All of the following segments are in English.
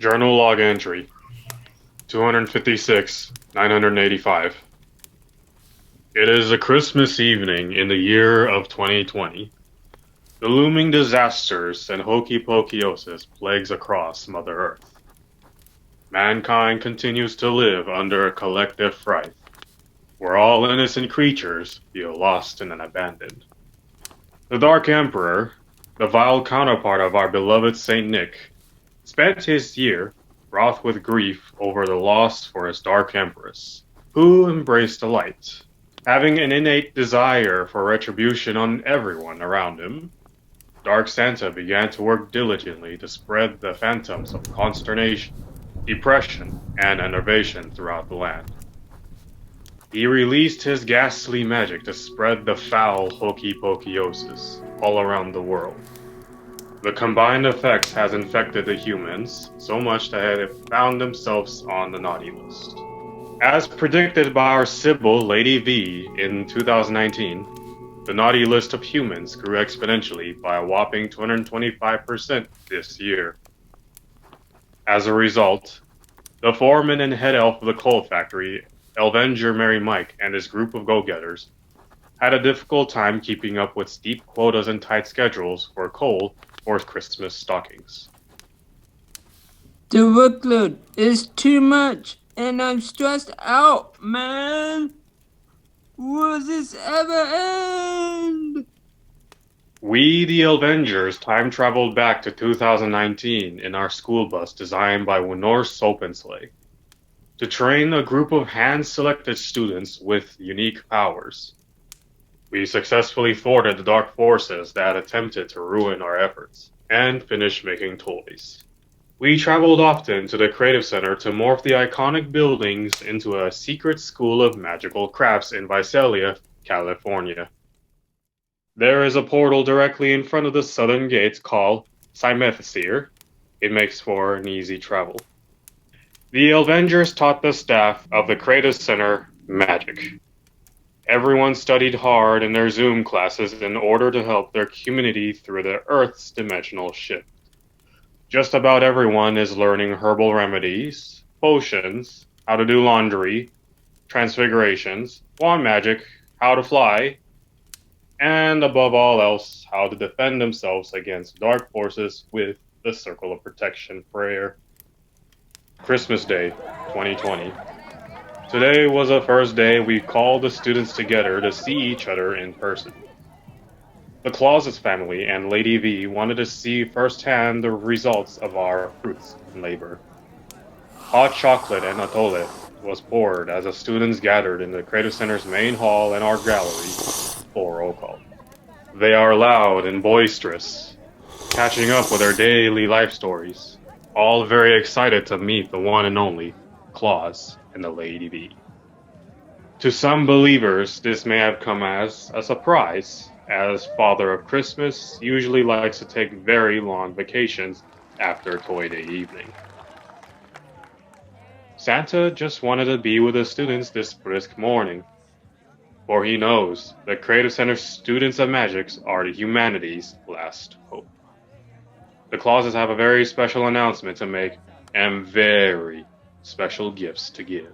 Journal log entry 256 985. It is a Christmas evening in the year of 2020. The looming disasters and hokey-pokeyoses plagues across Mother Earth. Mankind continues to live under a collective fright, where all innocent creatures feel lost and abandoned. The Dark Emperor, the vile counterpart of our beloved Saint Nick, spent his year wroth with grief over the loss for his Dark Empress, who embraced the light. Having an innate desire for retribution on everyone around him, Dark Santa began to work diligently to spread the phantoms of consternation, depression, and enervation throughout the land. He released his ghastly magic to spread the foul hokey-pokeyoses all around the world. The combined effects has infected the humans so much that they have found themselves on the naughty list. As predicted by our Sybil, Lady V, in 2019, the naughty list of humans grew exponentially by a whopping 225% this year. As a result, the foreman and head elf of the coal factory, Elvenger Merry Mike, and his group of go-getters had a difficult time keeping up with steep quotas and tight schedules for coal for Christmas stockings. The workload is too much, and I'm stressed out, man. Will this ever end? We, the Elvengers, time-traveled back to 2019 in our school bus designed by Winor Soapensleigh to train a group of hand-selected students with unique powers. We successfully thwarted the dark forces that attempted to ruin our efforts, and finished making toys. We traveled often to the Creative Center to morph the iconic buildings into a secret school of magical crafts in Visalia, California. There is a portal directly in front of the southern gates called Simethasir. It makes for an easy travel. The Elvengers taught the staff of the Creative Center magic. Everyone studied hard in their Zoom classes in order to help their community through the Earth's dimensional shift. Just about everyone is learning herbal remedies, potions, how to do laundry, transfigurations, wand magic, how to fly, and above all else, how to defend themselves against dark forces with the Circle of Protection prayer. Christmas Day, 2020. Today was the first day we called the students together to see each other in person. The Clauses family and Lady V wanted to see firsthand the results of our fruits and labor. Hot chocolate and atole was poured as the students gathered in the Creative Center's main hall and art gallery for roll call. They are loud and boisterous, catching up with their daily life stories, all very excited to meet the one and only Claus and the Lady V. To some believers, this may have come as a surprise, as Father of Christmas usually likes to take very long vacations after Toy Day evening. Santa just wanted to be with the students this brisk morning, for he knows that Creative Center students of magics are the humanity's last hope. The Clauses have a very special announcement to make and very special gifts to give.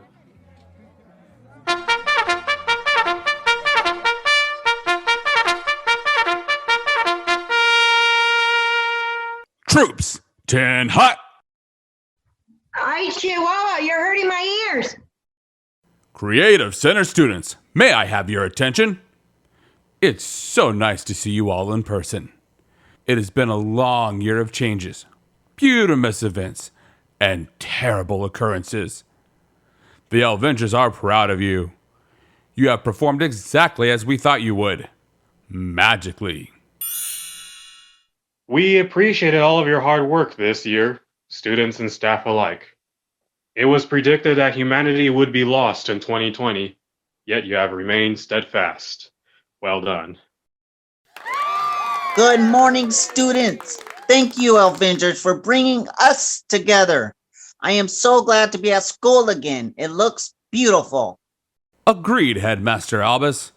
Troops, 10 hot! Ay, Chihuahua, you're hurting my ears. Creative Center students, may I have your attention? It's so nice to see you all in person. It has been a long year of changes, beautimous events, and terrible occurrences. The Elvengers are proud of you. You have performed exactly as we thought you would. Magically. We appreciated all of your hard work this year, students and staff alike. It was predicted that humanity would be lost in 2020, yet you have remained steadfast. Well done. Good morning, students. Thank you, Elvengers, for bringing us together. I am so glad to be at school again. It looks beautiful. Agreed, Headmaster Albus.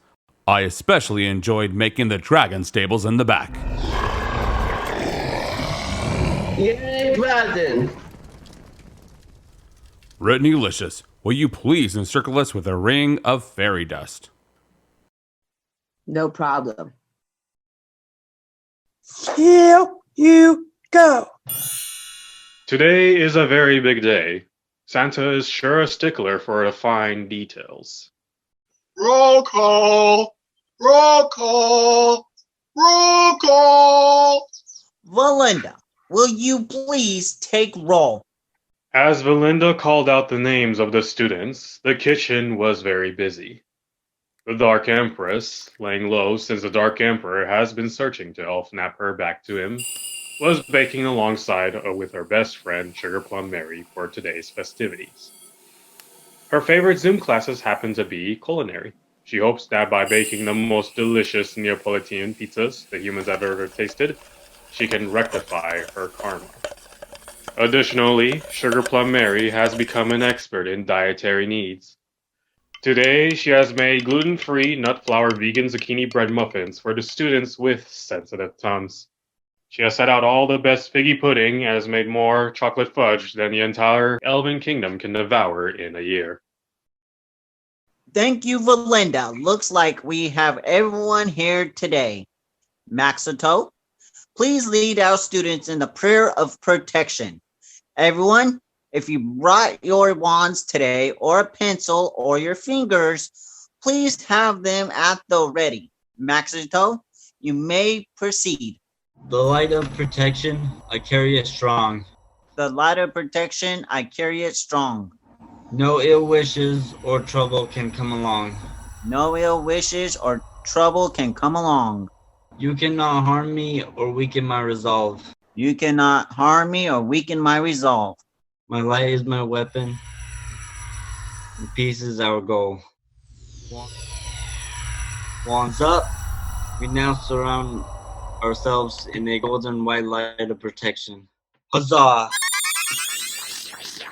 I especially enjoyed making the dragon stables in the back. Yay, presents! Brittany-licious, will you please encircle us with a ring of fairy dust? No problem. Here you go. Today is a very big day. Santa is sure a stickler for the fine details. Roll call! Roll call! Roll call! Valinda, will you please take roll? As Valinda called out the names of the students, the kitchen was very busy. The Dark Empress, laying low since the Dark Emperor has been searching to elf-nap her back to him, was baking alongside with her best friend Sugar Plum Mary for today's festivities. Her favorite Zoom classes happen to be culinary. She hopes that by baking the most delicious Neapolitan pizzas the humans have ever tasted, she can rectify her karma. Additionally, Sugar Plum Mary has become an expert in dietary needs. Today, she has made gluten-free, nut-flour vegan zucchini bread muffins for the students with sensitive tongues. She has set out all the best figgy pudding and has made more chocolate fudge than the entire Elven kingdom can devour in a year. Thank you, Valinda. Looks like we have everyone here today. Maxito, please lead our students in the prayer of protection. Everyone, if you brought your wands today, or a pencil, or your fingers, please have them at the ready. Maxito, you may proceed. The light of protection, I carry it strong. The light of protection, I carry it strong. No ill wishes or trouble can come along. No ill wishes or trouble can come along. You cannot harm me or weaken my resolve. You cannot harm me or weaken my resolve. My light is my weapon, and peace is our goal. Wands up, we now surround ourselves in a golden white light of protection. Huzzah!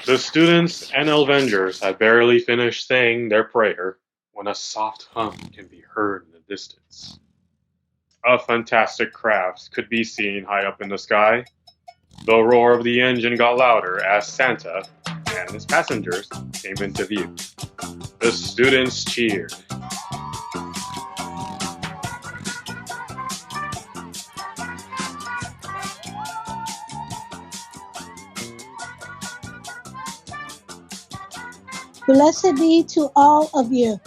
The students and Elvengers had barely finished saying their prayer when a soft hum can be heard in the distance. A fantastic craft could be seen high up in the sky. The roar of the engine got louder as Santa and his passengers came into view. The students cheered. Blessed be to all of you.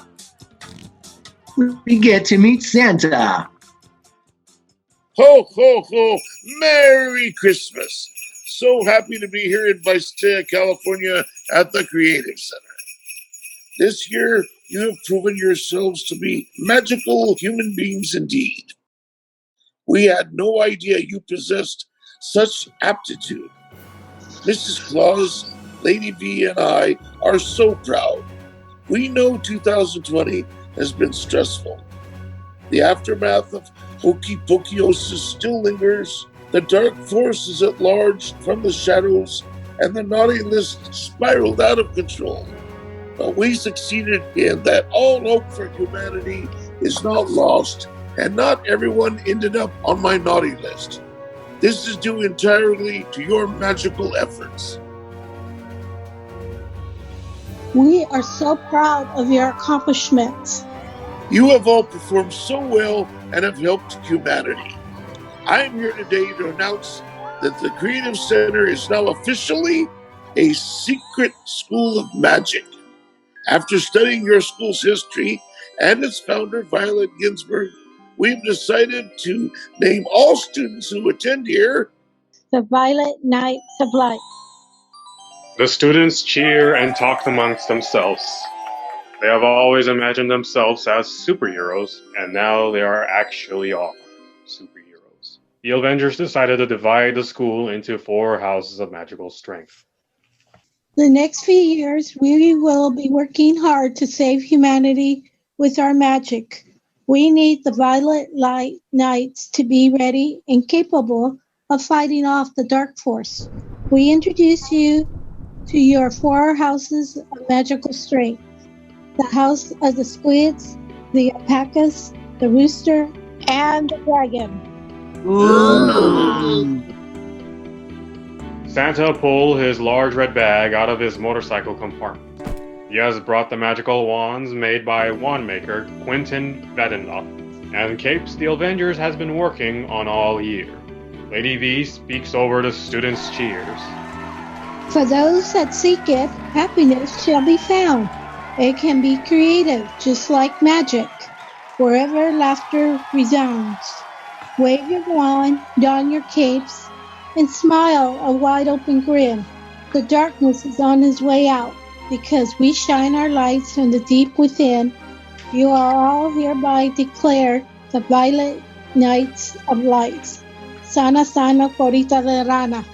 We get to meet Santa. Ho, ho, ho! Merry Christmas! So happy to be here in Visalia, California at the Creative Center. This year, you have proven yourselves to be magical human beings indeed. We had no idea you possessed such aptitude. Mrs. Claus, Lady V, and I are so proud. We know 2020 has been stressful. The aftermath of Hokey Pokeyiosis still lingers. The dark force is at large from the shadows, and the naughty list spiraled out of control. But we succeeded in that all hope for humanity is not lost, and not everyone ended up on my naughty list. This is due entirely to your magical efforts. We are so proud of your accomplishments. You have all performed so well and have helped humanity. I am here today to announce that the Creative Center is now officially a secret school of magic. After studying your school's history and its founder, Violet Ginsburg, we've decided to name all students who attend here The Violet Knights of Light. The students cheer and talk amongst themselves. They have always imagined themselves as superheroes, and now they are actually all superheroes. The Elvengers decided to divide the school into 4 houses of magical strength. The next few years, we will be working hard to save humanity with our magic. We need the Violet Light Knights to be ready and capable of fighting off the dark force. We introduce you to your 4 houses of magical strength. The house of the squids, the alpacas, the rooster, and the dragon. Ooh. Santa pulls his large red bag out of his motorcycle compartment. He has brought the magical wands made by wand maker Quentin Vedenoff, and capes the Elvengers has been working on all year. Lady V speaks over the students' cheers. For those that seek it, happiness shall be found. It can be creative, just like magic, wherever laughter resounds. Wave your wand, don your capes, and smile a wide-open grin. The darkness is on his way out, because we shine our lights from the deep within. You are all hereby declared the violet knights of lights. Sana sana corita de rana.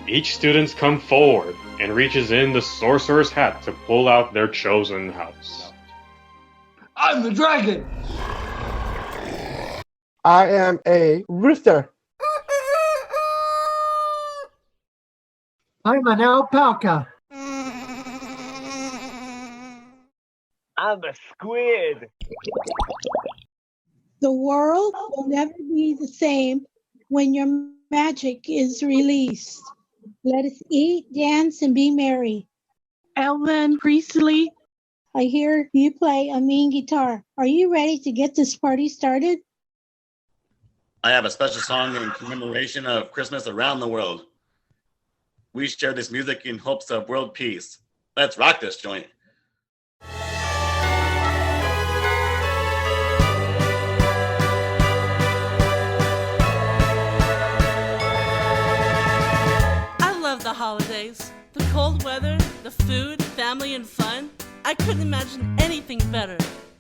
Each student comes forward and reaches in the sorcerer's hat to pull out their chosen house. I'm the dragon. I am a rooster. I'm an alpaca. I'm a squid. The world will never be the same when your magic is released. Let us eat, dance, and be merry. Elvin Priestley, I hear you play a mean guitar. Are you ready to get this party started? I have a special song in commemoration of Christmas around the world. We share this music in hopes of world peace. Let's rock this joint. I love the holidays. The cold weather, the food, family, and fun. I couldn't imagine anything better.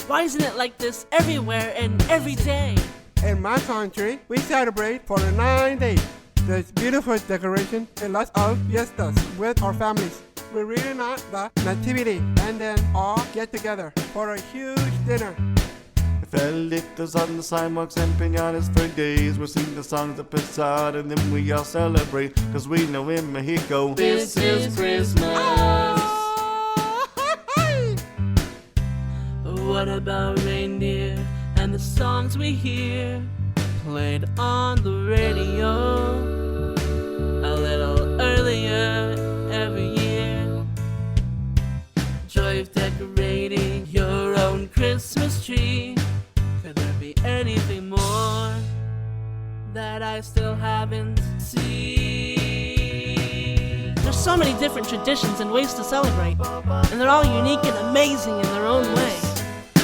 Why isn't it like this everywhere and every day? In my country, we celebrate for 9 days. There's beautiful decoration and lots of fiestas with our families. We reunite the nativity and then all get together for a huge dinner. Felitos on the sidewalks and piñatas for days. We'll sing the songs of Pesada and then we all celebrate. Cause we know in Mexico, this is Christmas. What about reindeer and the songs we hear played on the radio a little earlier every year? Joy of decorating your own Christmas tree. Could there be anything more that I still haven't seen? There's so many different traditions and ways to celebrate, and they're all unique and amazing in their own way.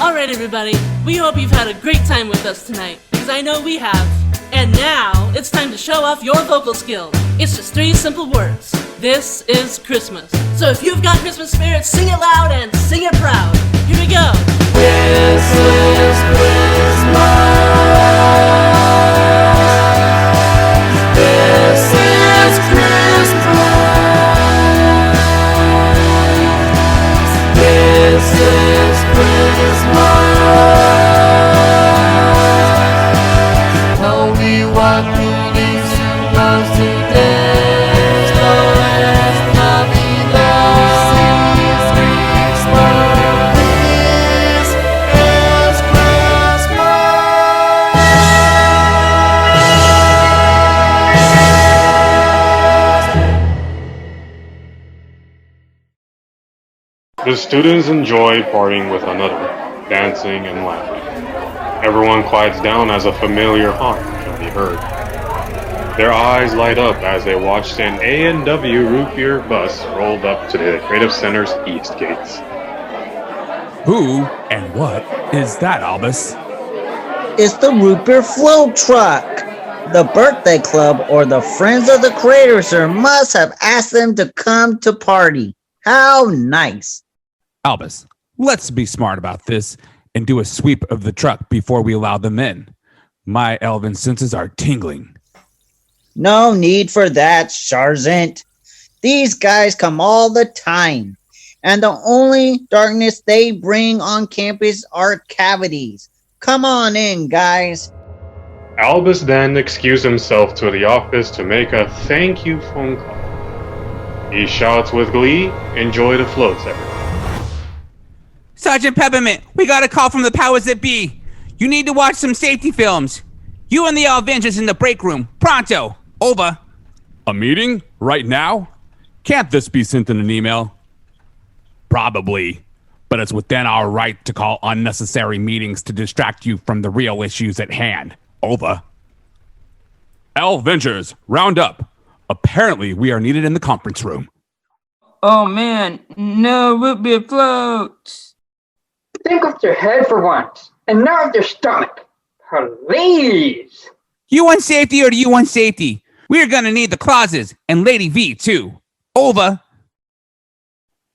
Alright everybody, we hope you've had a great time with us tonight, because I know we have. And now, it's time to show off your vocal skills. It's just 3 simple words. This is Christmas. So if you've got Christmas spirit, sing it loud and sing it proud. Here we go. This is Christmas. This is Christmas. This is Christmas. Tell me what meaning was today. So it's Navidad. This is The students enjoy partying with another, dancing and laughing. Everyone quiets down as a familiar honk can be heard. Their eyes light up as they watch an A&W root beer bus rolled up to the Creative Center's east gates. Who and what is that, Albus? It's the root beer float truck. The birthday club or the friends of the Creator Center must have asked them to come to party. How nice. Albus, let's be smart about this and do a sweep of the truck before we allow them in. My elven senses are tingling. No need for that, Sergeant. These guys come all the time, and the only darkness they bring on campus are cavities. Come on in, guys. Albus then excused himself to the office to make a thank you phone call. He shouts with glee, "Enjoy the floats, everyone." Sergeant Peppermint, we got a call from the powers that be. You need to watch some safety films. You and the Elvengers in the break room. Pronto. Over. A meeting? Right now? Can't this be sent in an email? Probably. But it's within our right to call unnecessary meetings to distract you from the real issues at hand. Over. Elvengers, round up. Apparently, we are needed in the conference room. Oh man, no root beer floats. Think with your head for once, and not with your stomach. Please. You want safety or do you want safety? We're gonna need the clauses, and Lady V too. Over.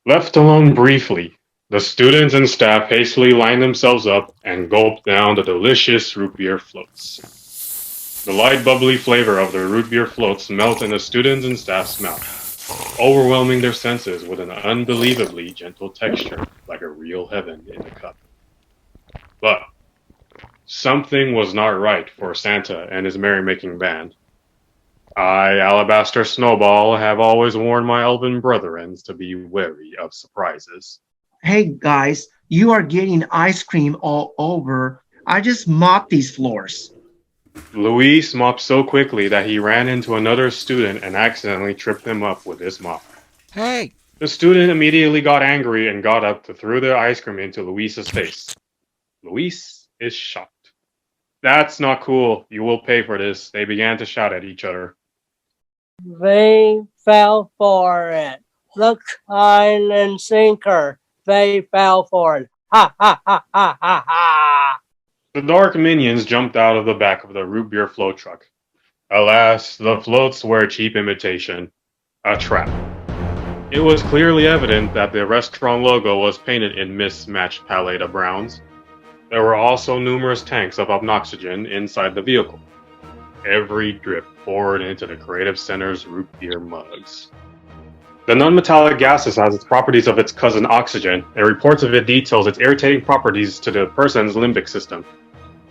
Left alone briefly, the students and staff hastily line themselves up and gulp down the delicious root beer floats. The light bubbly flavor of the root beer floats melt in the students and staff's mouth, overwhelming their senses with an unbelievably gentle texture like a real heaven in a cup. But something was not right for Santa and his merrymaking band. I, Alabaster Snowball, have always warned my elven brethren to be wary of surprises. Hey guys, you are getting ice cream all over. I just mopped these floors. Luis mopped so quickly that he ran into another student and accidentally tripped him up with his mop. Hey. The student immediately got angry and got up to throw the ice cream into Luis's face. Luis is shocked. That's not cool. You will pay for this. They began to shout at each other. They fell for it. Look, hide and sinker. They fell for it. Ha ha ha ha ha ha. The dark minions jumped out of the back of the root beer float truck. Alas, the floats were a cheap imitation. A trap. It was clearly evident that the restaurant logo was painted in mismatched palette of browns. There were also numerous tanks of obnoxygen inside the vehicle. Every drip poured into the Creative Center's root beer mugs. The non-metallic gases has its properties of its cousin oxygen, and reports of it details its irritating properties to the person's limbic system.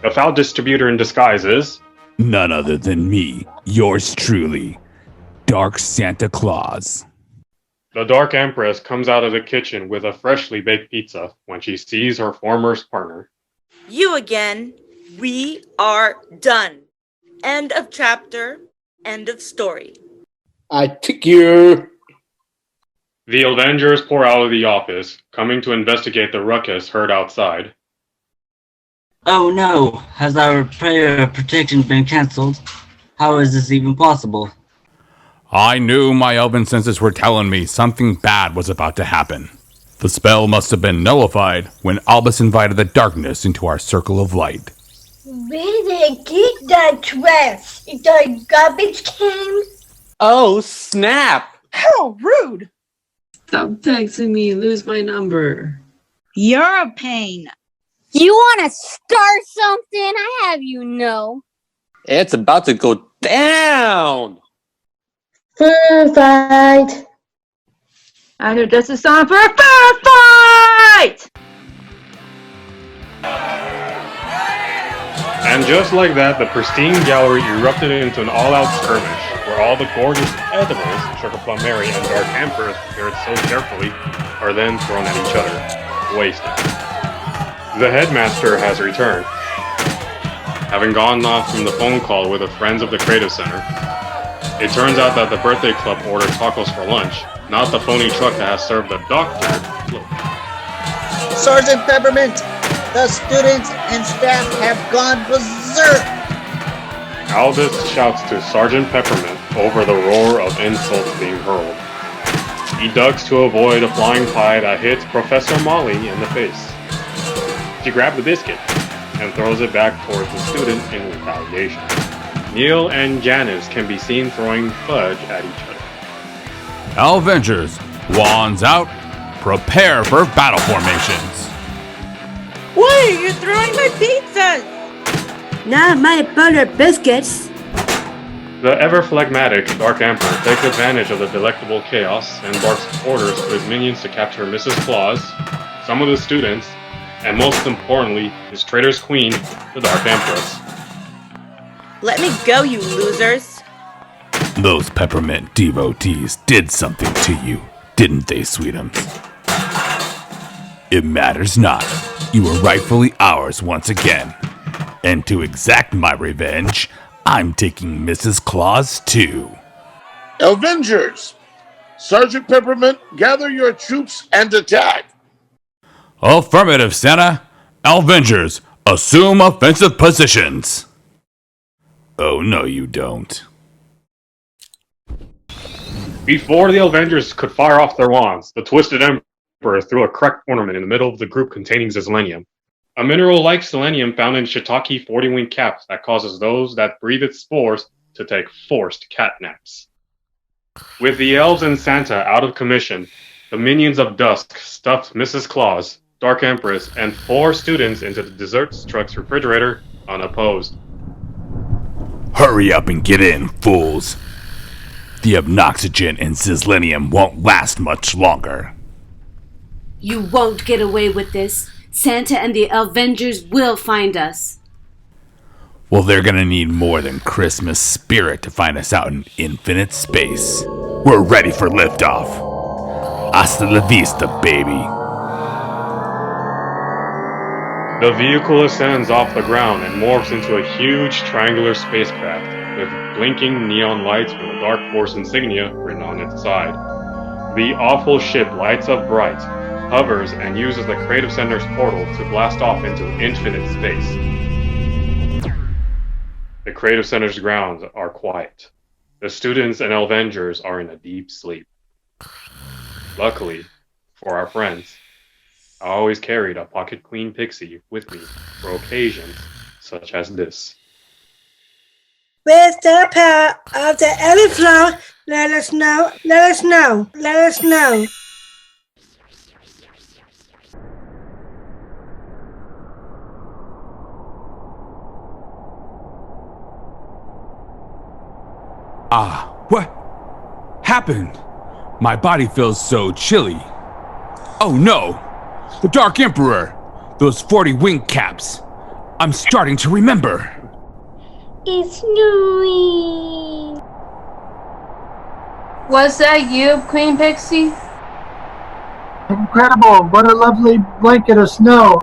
The foul distributor in disguise is none other than me, yours truly, Dark Santa Claus. The Dark Empress comes out of the kitchen with a freshly baked pizza when she sees her former partner. You again. We are done. End of chapter. End of story. I took you. The Elvengers pour out of the office, coming to investigate the ruckus heard outside. Oh no, has our prayer of protection been cancelled? How is this even possible? I knew my elven senses were telling me something bad was about to happen. The spell must have been nullified when Albus invited the darkness into our circle of light. Where did I get that trash? Is that a garbage can? Oh, snap! How rude! Stop texting me, lose my number. You're a pain. You want to start something? I have you know. It's about to go down! Fair fight! I heard this is time for a fair fight! And just like that, the pristine gallery erupted into an all-out skirmish, where all the gorgeous edibles, Sugar Plum Mary and Dark Empress prepared so carefully, are then thrown at each other, wasted. The headmaster has returned. Having gone off from the phone call with the Friends of the Creative Center, it turns out that the birthday club ordered tacos for lunch, not the phony truck that has served the doctor. Sergeant Peppermint, the students and staff have gone berserk. Albus shouts to Sergeant Peppermint over the roar of insults being hurled. He ducks to avoid a flying pie that hits Professor Molly in the face. She grabs the biscuit and throws it back towards the student in retaliation. Neil and Janice can be seen throwing fudge at each other. Elvengers, wands out, prepare for battle formations. Wait, you're throwing my pizzas! Not my butter biscuits. The ever-phlegmatic Dark Emperor takes advantage of the delectable chaos and barks orders to his minions to capture Mrs. Claus, some of the students, and most importantly, his traitor's queen, the Dark Empress. Let me go, you losers. Those peppermint devotees did something to you, didn't they, sweetums? It matters not. You are rightfully ours once again. And to exact my revenge, I'm taking Mrs. Claus too. Elvengers, Sergeant Peppermint, gather your troops and attack. Affirmative, Santa. Elvengers, assume offensive positions. Oh, no, you don't. Before the Elvengers could fire off their wands, the Twisted Emperor threw a cracked ornament in the middle of the group containing selenium. A mineral like selenium found in shiitake 40-winged caps that causes those that breathe its spores to take forced catnaps. With the elves and Santa out of commission, the minions of Dusk stuffed Mrs. Claus, Dark Empress, and 4 students into the desserts truck's refrigerator unopposed. Hurry up and get in, fools. The obnoxygen and sislenium won't last much longer. You won't get away with this. Santa and the Elvengers will find us. Well, they're gonna need more than Christmas spirit to find us out in infinite space. We're ready for liftoff. Hasta la vista, baby. The vehicle ascends off the ground and morphs into a huge triangular spacecraft with blinking neon lights with a Dark Force insignia written on its side. The awful ship lights up bright, hovers, and uses the Creative Center's portal to blast off into infinite space. The Creative Center's grounds are quiet. The students and Elvengers are in a deep sleep. Luckily, for our friends, I always carried a pocket queen pixie with me for occasions such as this. With the power of the elder flow, let us know, let us know, let us know. What happened? My body feels so chilly. Oh no! The Dark Emperor! Those 40 wing caps! I'm starting to remember! It's snowing. Was that you, Queen Pixie? Incredible. What a lovely blanket of snow.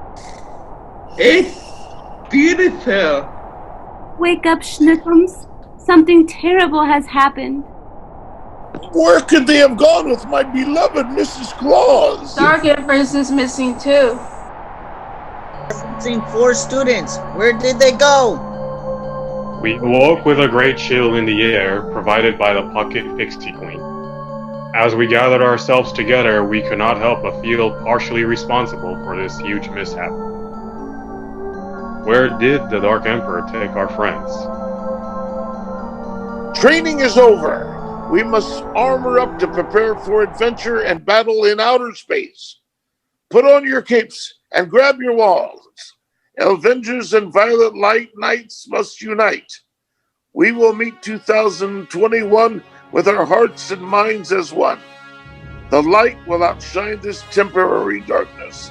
It's beautiful. Wake up, Schnookums. Something terrible has happened. Where could they have gone with my beloved Mrs. Claus? Dark Empress is missing too. Missing 4 students. Where did they go? We awoke with a great chill in the air provided by the pocket pixie queen. As we gathered ourselves together, we could not help but feel partially responsible for this huge mishap. Where did the Dark Emperor take our friends? Training is over. We must armor up to prepare for adventure and battle in outer space. Put on your capes and grab your walls. Elvengers and Violet Light Knights must unite. We will meet 2021 with our hearts and minds as one. The light will outshine this temporary darkness.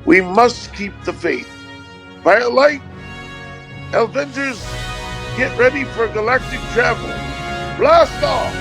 We must keep the faith. Violet Light, Elvengers, get ready for galactic travel. Blast off!